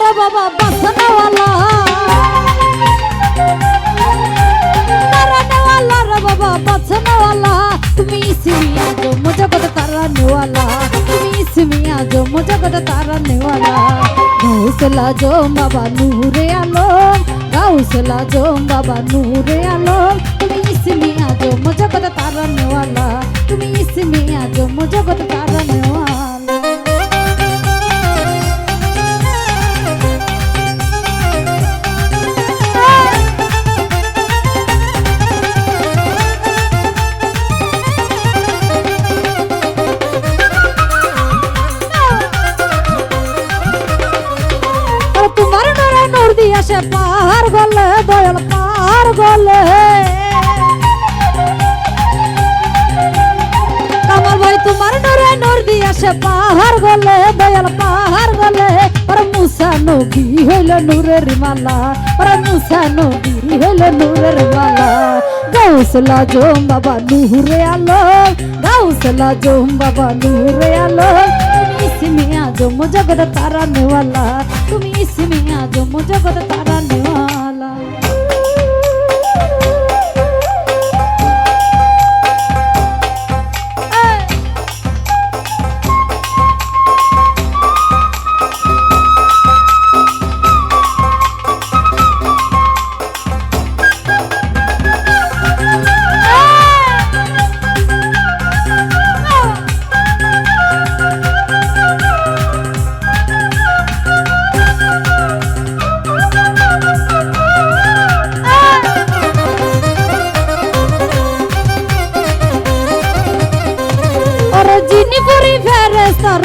রে বাবা বাসনাওয়ালা তারানেওয়ালা রে বাবা বাসনাওয়ালা তুমি ইসমিয়া जो जगत तारानेवाला তুমি ইসমিয়া जो जगत तारानेवाला গাউসলা जो বাবা নূরে আলম গাউসলা जो বাবা নূরে আলম তুমি ইসমিয়া जो जगत तारानेवाला তুমি ইসমিয়া जो जगत तारानेवाला আসে পাহাড় গলে দয়াল পাহাড় গলে কামাল ভাই তোমার নরে নূর দিয়ে আসে পাহাড় গলে দয়াল পাহাড় গলে আর মুসা নবী হইল নূরের মালা আর মুসা নবী হইল নূরের মালা গাউসলা জোম বাবা নূরে আলম গাউসলা জোম বাবা নূরে আলম ইসমিয়া जो जगत तारानेवाला তুমি ইসমিয়া जो जगत तारानेवाला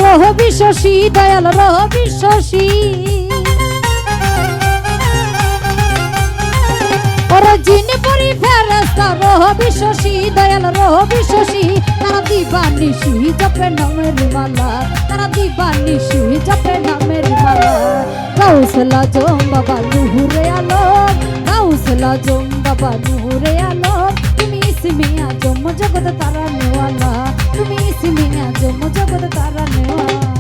রহ বিশ্বসী দয়াল রহ বিশ্বসী ওরা জিনি পরি ফেরেশতা রহ বিশ্বসী দয়াল রহ বিশ্বসী তারা দিবানিশি জপে নামের মালা তারা দিবানিশি জপে নামের মালা গাউসলা জোম বাবা নূরে আলম গাউসলা জোম বাবা নূরে আলম তুমি ইসমিয়া जो जगत तारानेवाला তুমি ইসমিয়া जो जगत तारानेवाला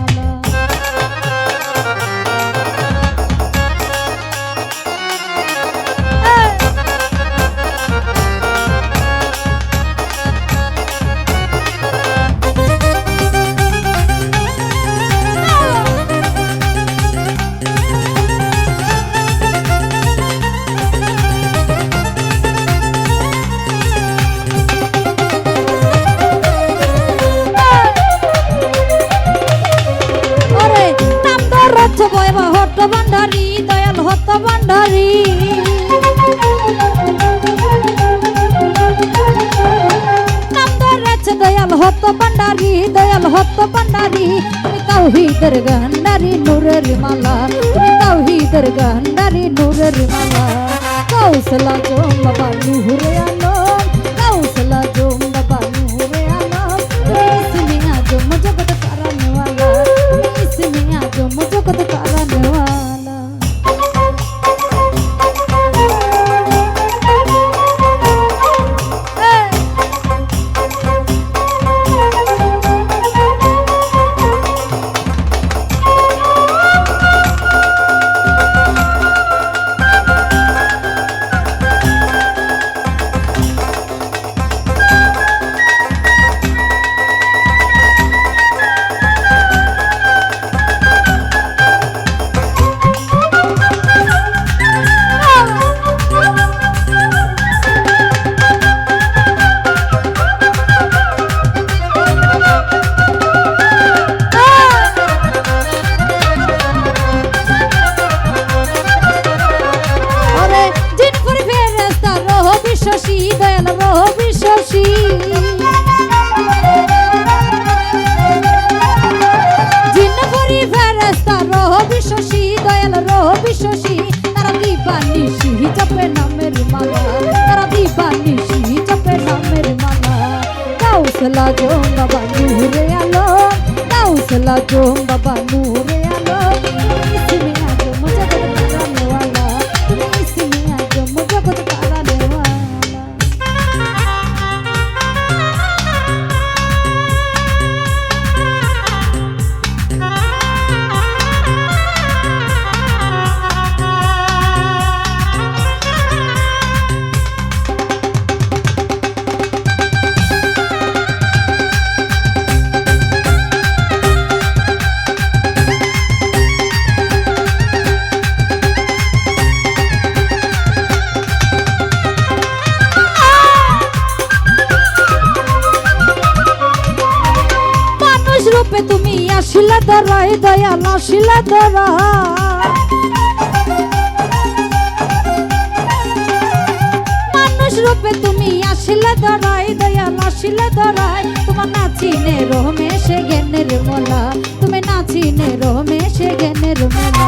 হত ভান্ডারি দয়াল হত ভান্ডারি নাম ধরেছে দয়াল হত ভান্ডারি দয়াল হত ভান্ডারি তুমি তাওহীদের গান্ডারি নূরের মালা তুমি তাওহীদের গান্ডারি নূরের মালা গাউসলা জোম বাবা নূরে আলম গাউসলা জোম বাবা নূরে আলম তুমি ইসমিয়া जो जगत तारानेवाला তুমি ইসমিয়া जो जगत तारानेवाला বিশ্বসী দয়াল রহ বিশ্বসী জিন্নপুরি ফেরেশতা রহ বিশ্বসী দয়াল রহ বিশ্বসী তারা দিবানিশি জপে নামের মালা তারা দিবানিশি জপে নামের মালা গাউসলা জোম বাবা নূরে আলম গাউসলা জোম বাবা নূরে আলম ইসমিয়া जो जगत तारानेवाला তুমি ইসমিয়া जो जगत तारानेवाला আসিলে ধরাই দয়াল আসিলে ধরাই মানুষ রূপে তুমি আসিলে ধরাই দয়াল আসিলে ধরাই তোমার নাচিনে রমেশে জ্ঞানের মোলা তুমি নাচিনে রমেশে জ্ঞানের মোলা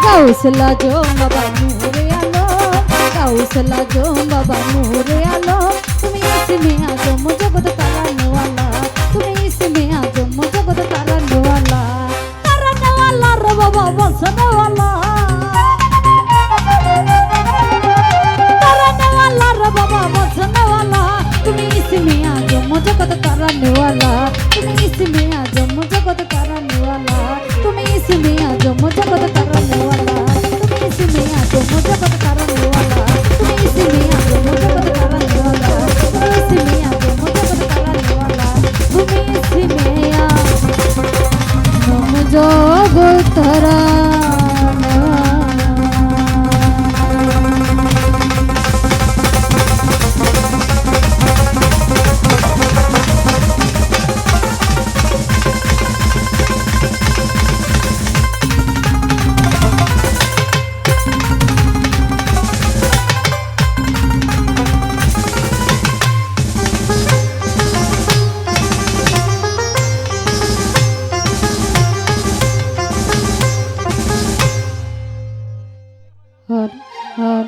গাউসলা জো বাবা নূরে আলো গাউসলা জো বাবা নূরে আলো তুমি ইসমে আজম জগৎ তারানে ওয়ালা তুমি ইসমে আজম জগৎ তারানে ওয়ালা রে বাবা বসনে ওয়ালা তারানে ওয়ালা রে বাবা বসনে ওয়ালা তুমি ইসমে আজম জগৎ তারানে ওয়ালা তুমি ইসমে আজম জগৎ তারানে ওয়ালা তুমি ইসমে আজম জগৎ তারানে ওয়ালা তুমি ইসমে আজম জগৎ তারানে ওয়ালা তুমি ইসমে আজম জগৎ তারানে ওয়ালা তুমি ইসমে আজম জগৎ তারানে ওয়ালা তুমি ইসমে আজম জগৎ তারানে হর হর